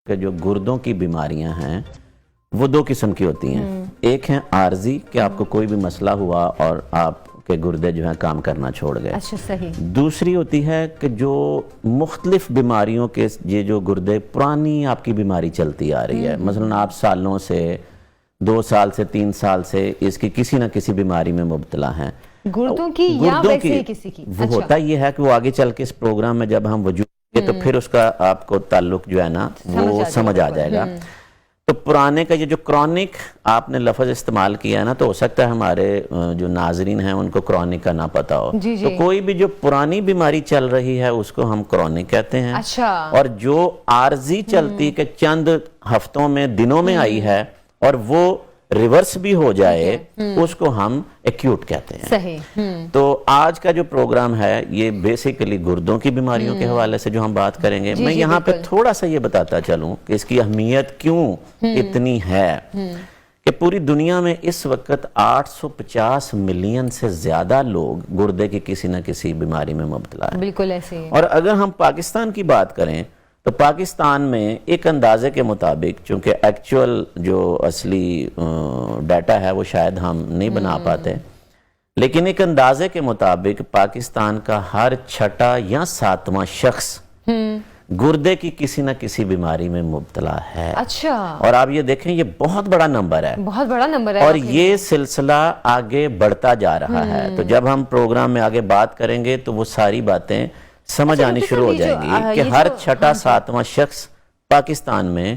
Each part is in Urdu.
کہ جو گردوں کی بیماریاں ہیں وہ دو قسم کی ہوتی ہیں. ایک ہیں عارضی کہ آپ کو کوئی بھی مسئلہ ہوا اور آپ کے گردے جو ہیں کام کرنا چھوڑ گئے. اچھا صحیح. دوسری ہوتی ہے کہ جو مختلف بیماریوں کے یہ جو گردے پرانی آپ کی بیماری چلتی آ رہی ہے, مثلا آپ سالوں سے 2 سال سے 3 سال سے اس کی کسی نہ کسی بیماری میں مبتلا ہیں. گردوں کی یا ویسے کسی کی. وہ ہوتا یہ ہے کہ وہ آگے چل کے اس پروگرام میں جب ہم وجود تو پھر اس کا آپ کو تعلق جو ہے نا وہ سمجھ آ جائے گا. تو پرانے کا یہ جو کرونک آپ نے لفظ استعمال کیا ہے نا, تو ہو سکتا ہے ہمارے جو ناظرین ہیں ان کو کرونک کا نہ پتا ہو. تو کوئی بھی جو پرانی بیماری چل رہی ہے اس کو ہم کرونک کہتے ہیں. اور جو عارضی چلتی کہ چند ہفتوں میں دنوں میں آئی ہے اور وہ ریورس بھی ہو جائے اس کو ہم ایکیوٹ کہتے ہیں. صحیح. تو آج کا جو پروگرام ہے یہ بیسیکلی گردوں کی بیماریوں کے حوالے سے جو ہم بات کریں گے. میں یہاں پہ تھوڑا سا یہ بتاتا چلوں کہ اس کی اہمیت کیوں اتنی ہے کہ پوری دنیا میں اس وقت 850 ملین سے زیادہ لوگ گردے کی کسی نہ کسی بیماری میں مبتلا ہیں. بالکل ایسے. اور اگر ہم پاکستان کی بات کریں تو پاکستان میں ایک اندازے کے مطابق, چونکہ ایکچول جو اصلی ڈیٹا ہے وہ شاید ہم نہیں بنا پاتے, لیکن ایک اندازے کے مطابق پاکستان کا ہر 6واں یا 7واں شخص گردے کی کسی نہ کسی بیماری میں مبتلا ہے. اچھا. اور آپ یہ دیکھیں یہ بہت بڑا نمبر ہے. بہت بڑا نمبر ہے. اور یہ سلسلہ آگے بڑھتا جا رہا ہے. تو جب ہم پروگرام میں آگے بات کریں گے تو وہ ساری باتیں سمجھ آنی شروع ہو جائیں گی کہ ہر 6واں 7واں شخص پاکستان میں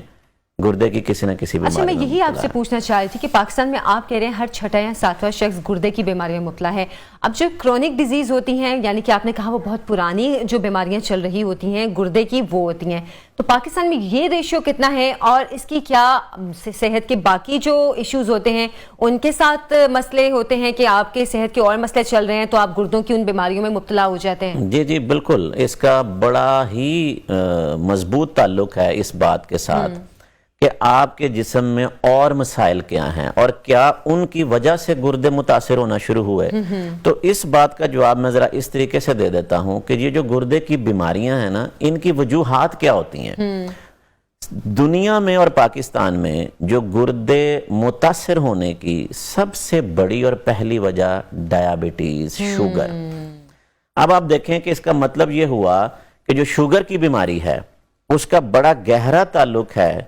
گردے کی کسی نہ کسی بیماری میں. اچھا, میں یہی آپ سے پوچھنا چاہ رہی تھی کہ پاکستان میں آپ کہہ رہے ہیں ہر 6واں یا 7واں شخص گردے کی بیماری میں مبتلا ہے. اب جو کرونک ڈیزیز ہوتی ہیں, یعنی کہ آپ نے کہا وہ بہت پرانی جو بیماریاں چل رہی ہوتی ہیں گردے کی وہ ہوتی ہیں, تو پاکستان میں یہ ریشیو کتنا ہے اور اس کی کیا صحت کے باقی جو ایشوز ہوتے ہیں ان کے ساتھ مسئلے ہوتے ہیں کہ آپ کے صحت کے اور مسئلے چل رہے ہیں تو آپ گردوں کی ان بیماریوں میں مبتلا ہو جاتے ہیں؟ جی بالکل, اس کا بڑا ہی مضبوط تعلق ہے اس بات کے ساتھ کہ آپ کے جسم میں اور مسائل کیا ہیں اور کیا ان کی وجہ سے گردے متاثر ہونا شروع ہوئے. تو اس بات کا جواب میں ذرا اس طریقے سے دے دیتا ہوں کہ یہ جو گردے کی بیماریاں ہیں نا, ان کی وجوہات کیا ہوتی ہیں. دنیا میں اور پاکستان میں جو گردے متاثر ہونے کی سب سے بڑی اور پہلی وجہ ڈائیابٹیز, شوگر. اب آپ دیکھیں کہ اس کا مطلب یہ ہوا کہ جو شوگر کی بیماری ہے اس کا بڑا گہرا تعلق ہے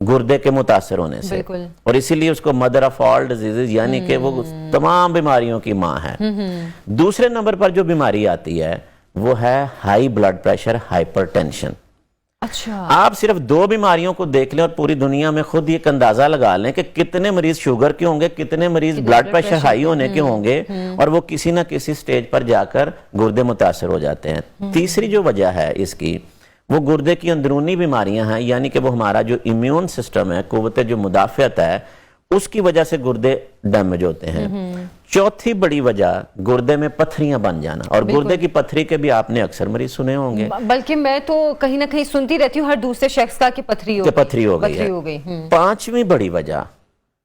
گردے کے متاثر ہونے سے, اور اسی لیے اس کو مدر آف آل ڈیزیزز یعنی کہ وہ تمام بیماریوں کی ماں ہے. دوسرے نمبر پر جو بیماری آتی ہے وہ ہے ہائی بلڈ پریشر, ہائپر ٹینشن. اچھا. آپ صرف 2 بیماریوں کو دیکھ لیں اور پوری دنیا میں خود ایک اندازہ لگا لیں کہ کتنے مریض شوگر کے ہوں گے, کتنے مریض بلڈ پریشر ہائی ہونے کے ہوں گے, اور وہ کسی نہ کسی سٹیج پر جا کر گردے متاثر ہو جاتے ہیں. تیسری جو وجہ ہے اس کی وہ گردے کی اندرونی بیماریاں ہیں, یعنی کہ وہ ہمارا جو امیون سسٹم ہے, قوت جو مدافعت ہے, اس کی وجہ سے گردے ڈیمیج ہوتے ہیں. چوتھی بڑی وجہ گردے میں پتھریاں بن جانا, اور گردے کی پتھری کے بھی آپ نے اکثر مریض سنے ہوں گے, بلکہ میں تو کہیں نہ کہیں سنتی رہتی ہوں ہر دوسرے شخص کا کہ پتھری ہو گئی. 5ویں بڑی وجہ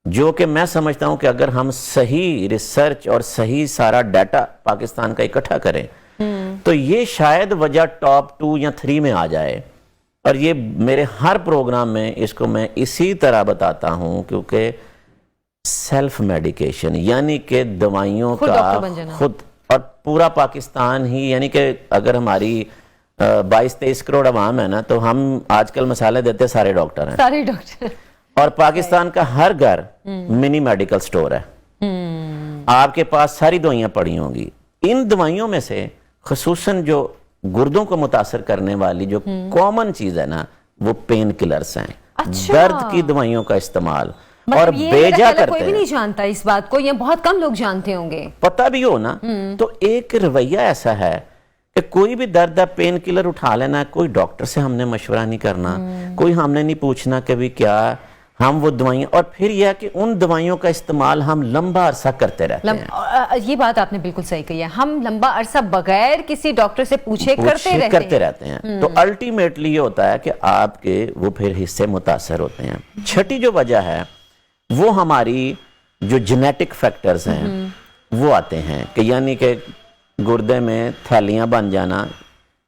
جو کہ میں سمجھتا ہوں کہ اگر ہم صحیح ریسرچ اور صحیح سارا ڈیٹا پاکستان کا اکٹھا کریں تو یہ شاید وجہ ٹاپ 2 یا 3 میں آ جائے. اور یہ میرے ہر پروگرام میں اس کو میں اسی طرح بتاتا ہوں, کیونکہ سیلف میڈیکیشن یعنی کہ دوائیوں کا خود, اور پورا پاکستان ہی, یعنی کہ اگر ہماری 22-23 کروڑ عوام ہے نا, تو ہم آج کل مسالے دیتے سارے ڈاکٹر ہیں. اور پاکستان کا ہر گھر منی میڈیکل سٹور ہے. آپ کے پاس ساری دوائیاں پڑی ہوں گی. ان دوائیوں میں سے خصوصاً جو گردوں کو متاثر کرنے والی جو کامن چیز ہے نا وہ پین کلرز ہیں. درد کی دوائیوں کا استعمال, اور بیجا کرتے ہیں. کوئی بھی نہیں جانتا اس بات کو, یہ بہت کم لوگ جانتے ہوں گے. پتہ بھی ہو نا تو ایک رویہ ایسا ہے کہ کوئی بھی درد ہے پین کلر اٹھا لینا, کوئی ڈاکٹر سے ہم نے مشورہ نہیں کرنا, کوئی ہم نے نہیں پوچھنا کہ بھی کیا ہم وہ دوائیاں, اور پھر یہ کہ ان دوائیوں کا استعمال ہم لمبا عرصہ کرتے رہتے ہیں. یہ بات آپ نے بالکل صحیح کہی ہے, ہم لمبا عرصہ بغیر کسی ڈاکٹر سے پوچھے کرتے رہتے ہیں. تو الٹیمیٹلی یہ ہوتا ہے کہ آپ کے وہ پھر حصے متاثر ہوتے ہیں. 6ٹھی جو وجہ ہے وہ ہماری جو جینیٹک فیکٹرز ہیں وہ آتے ہیں, کہ یعنی کہ گردے میں تھیلیاں بن جانا,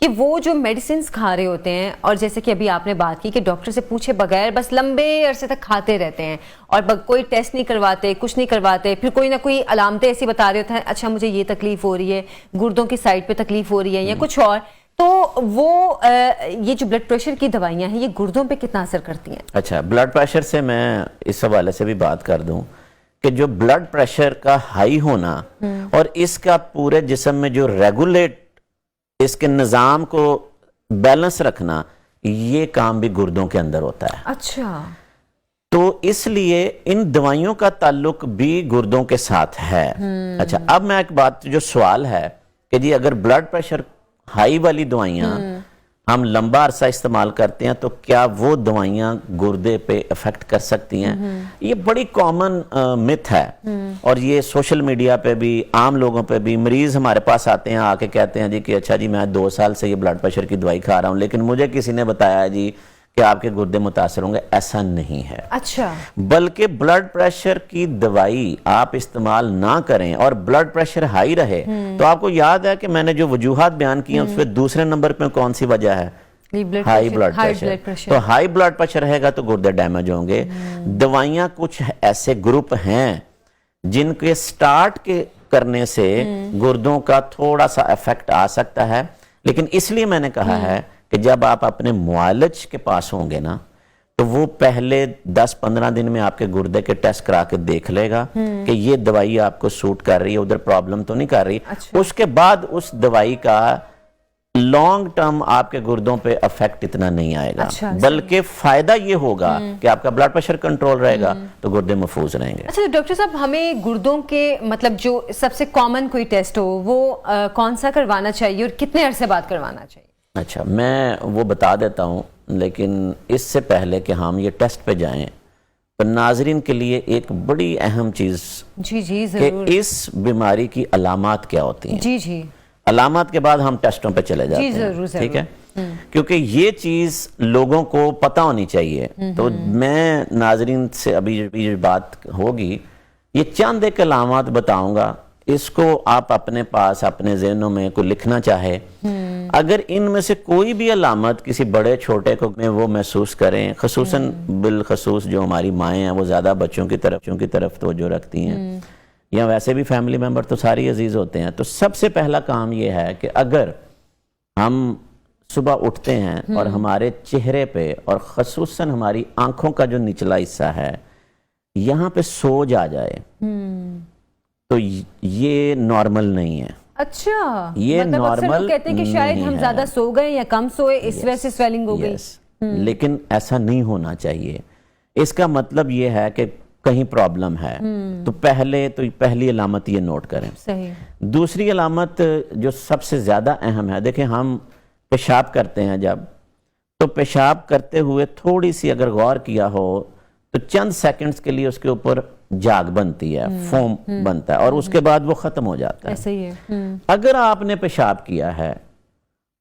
کہ وہ جو میڈیسنز کھا رہے ہوتے ہیں اور جیسے کہ ابھی آپ نے بات کی کہ ڈاکٹر سے پوچھے بغیر بس لمبے عرصے تک کھاتے رہتے ہیں اور کوئی ٹیسٹ نہیں کرواتے, کچھ نہیں کرواتے, پھر کوئی نہ کوئی علامتیں ایسی بتا رہے ہوتے ہیں, اچھا مجھے یہ تکلیف ہو رہی ہے, گردوں کی سائڈ پہ تکلیف ہو رہی ہے یا کچھ اور, تو وہ یہ جو بلڈ پریشر کی دوائیاں ہیں یہ گردوں پہ کتنا اثر کرتی ہیں؟ اچھا, بلڈ پریشر سے میں اس حوالے سے بھی بات کر دوں کہ جو بلڈ پریشر کا ہائی ہونا اور اس کا پورے جسم میں جو ریگولیٹ اس کے نظام کو بیلنس رکھنا, یہ کام بھی گردوں کے اندر ہوتا ہے. اچھا, تو اس لیے ان دوائیوں کا تعلق بھی گردوں کے ساتھ ہے. اچھا, اب میں ایک بات, جو سوال ہے کہ جی اگر بلڈ پریشر ہائی والی دوائیاں ہم لمبا عرصہ استعمال کرتے ہیں تو کیا وہ دوائیاں گردے پہ افیکٹ کر سکتی ہیں؟ یہ بڑی کامن مت ہے, اور یہ سوشل میڈیا پہ بھی, عام لوگوں پہ بھی, مریض ہمارے پاس آتے ہیں, آ کے کہتے ہیں جی کہ اچھا جی میں 2 سال سے یہ بلڈ پریشر کی دوائی کھا رہا ہوں لیکن مجھے کسی نے بتایا جی کہ آپ کے گردے متاثر ہوں گے. ایسا نہیں ہے. اچھا, بلکہ بلڈ پریشر کی دوائی آپ استعمال نہ کریں اور بلڈ پریشر ہائی رہے تو آپ کو یاد ہے کہ میں نے جو وجوہات بیان کی ہیں اس پہ دوسرے نمبر پہ کون سی وجہ ہے؟ High blood pressure. تو ہائی بلڈ پریشر رہے گا تو گردے ڈیمیج ہوں گے. دوائیاں کچھ ایسے گروپ ہیں جن کے سٹارٹ کے کرنے سے گردوں کا تھوڑا سا افیکٹ آ سکتا ہے, لیکن اس لیے میں نے کہا ہے کہ جب آپ اپنے معالج کے پاس ہوں گے نا تو وہ پہلے 10-15 دن میں آپ کے گردے کے ٹیسٹ کرا کے دیکھ لے گا کہ یہ دوائی آپ کو سوٹ کر رہی ہے, ادھر پرابلم تو نہیں کر رہی. اس کے بعد اس دوائی کا لانگ ٹرم آپ کے گردوں پہ افیکٹ اتنا نہیں آئے گا, بلکہ فائدہ یہ ہوگا کہ آپ کا بلڈ پریشر کنٹرول رہے گا تو گردے محفوظ رہیں گے. اچھا ڈاکٹر صاحب, ہمیں گردوں کے مطلب جو سب سے کامن کوئی ٹیسٹ ہو وہ کون سا کروانا چاہیے اور کتنے عرصے بعد کروانا چاہیے؟ اچھا, میں وہ بتا دیتا ہوں, لیکن اس سے پہلے کہ ہم یہ ٹیسٹ پہ جائیں تو ناظرین کے لیے ایک بڑی اہم چیز جی کہ اس بیماری کی علامات کیا ہوتی ہیں. جی, علامات کے بعد ہم ٹیسٹوں پہ چلے جاتے ہیں, ٹھیک ہے, کیونکہ یہ چیز لوگوں کو پتہ ہونی چاہیے. تو میں ناظرین سے ابھی بات ہوگی, یہ چند ایک علامات بتاؤں گا, اس کو آپ اپنے پاس اپنے ذہنوں میں کوئی لکھنا چاہے. اگر ان میں سے کوئی بھی علامت کسی بڑے چھوٹے کو میں وہ محسوس کریں, خصوصاً بالخصوص جو ہماری مائیں ہیں وہ زیادہ بچوں کی طرف توجہ رکھتی ہیں, یا ویسے بھی فیملی ممبر تو ساری عزیز ہوتے ہیں, تو سب سے پہلا کام یہ ہے کہ اگر ہم صبح اٹھتے ہیں اور ہمارے چہرے پہ اور خصوصاً ہماری آنکھوں کا جو نچلا حصہ ہے یہاں پہ سوج آ جائے تو یہ نارمل نہیں ہے. اچھا, یہ مطلب اکثر لوگ کہتے ہیں کہ شاید ہم زیادہ سو گئے یا کم سوئے, اس وجہ سے سویلنگ ہو گئی. لیکن ایسا نہیں ہونا چاہیے. اس کا مطلب یہ ہے کہ کہیں پرابلم ہے. تو پہلی علامت یہ نوٹ کریں. صحیح. دوسری علامت جو سب سے زیادہ اہم ہے, دیکھیں ہم پیشاب کرتے ہیں جب, تو پیشاب کرتے ہوئے تھوڑی سی اگر غور کیا ہو تو چند سیکنڈز کے لیے اس کے اوپر جاگ بنتی ہے, فوم بنتا ہے, اور اس کے بعد وہ ختم ہو جاتا ہے. ایسا ہی ہے. اگر آپ نے پیشاب کیا ہے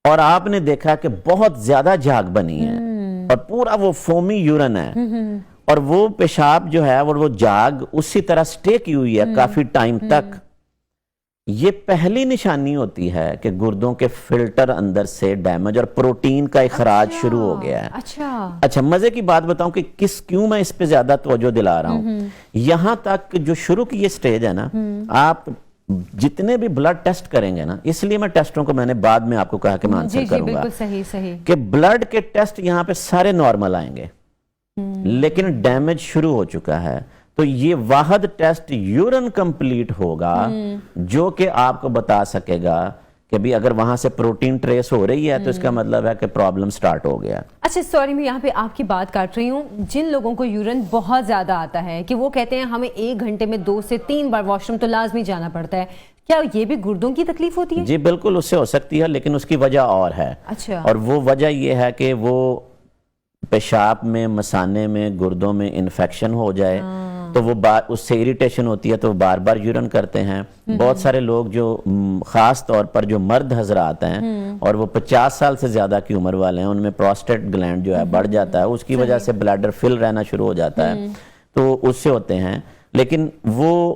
اور آپ نے دیکھا کہ بہت زیادہ جاگ بنی ہے اور پورا وہ فومی یورن ہے اور وہ پیشاب جو ہے وہ جاگ اسی طرح سٹے کی ہوئی ہے کافی ٹائم تک, یہ پہلی نشانی ہوتی ہے کہ گردوں کے فلٹر اندر سے ڈیمیج اور پروٹین کا اخراج شروع ہو گیا ہے. اچھا, مزے کی بات بتاؤں کہ کیوں میں اس پہ زیادہ توجہ دلا رہا ہوں. یہاں تک جو شروع کی یہ سٹیج ہے نا, آپ جتنے بھی بلڈ ٹیسٹ کریں گے نا, اس لیے میں ٹیسٹوں کو میں نے بعد میں آپ کو کہا کہ میں آنسر کروں گا, کہ بلڈ کے ٹیسٹ یہاں پہ سارے نارمل آئیں گے لیکن ڈیمیج شروع ہو چکا ہے. تو یہ واحد ٹیسٹ یورن کمپلیٹ ہوگا جو کہ آپ کو بتا سکے گا کہ بھی اگر وہاں سے پروٹین ٹریس ہو رہی ہے تو اس کا مطلب ہے کہ پرابلم سٹارٹ ہو گیا. اچھا سوری, میں یہاں پہ آپ کی بات کاٹ رہی ہوں. جن لوگوں کو یورن بہت زیادہ آتا ہے کہ وہ کہتے ہیں ہمیں 1 گھنٹے میں 2 سے 3 بار واش روم تو لازمی جانا پڑتا ہے, کیا یہ بھی گردوں کی تکلیف ہوتی ہے؟ جی بالکل, اس سے ہو سکتی ہے, لیکن اس کی وجہ اور ہے. اچھا. اور وہ وجہ یہ ہے کہ وہ پیشاب میں, مثانے میں, گردوں میں انفیکشن ہو جائے تو وہ اس سے اریٹیشن ہوتی ہے تو وہ بار بار یورن کرتے ہیں. بہت سارے لوگ جو خاص طور پر جو مرد حضرات ہیں اور وہ 50 سال سے زیادہ کی عمر والے ہیں, ان میں پروسٹیٹ گلینڈ جو ہے بڑھ جاتا ہے, اس کی وجہ سے بلیڈر فل رہنا شروع ہو جاتا ہے, تو اس سے ہوتے ہیں. لیکن وہ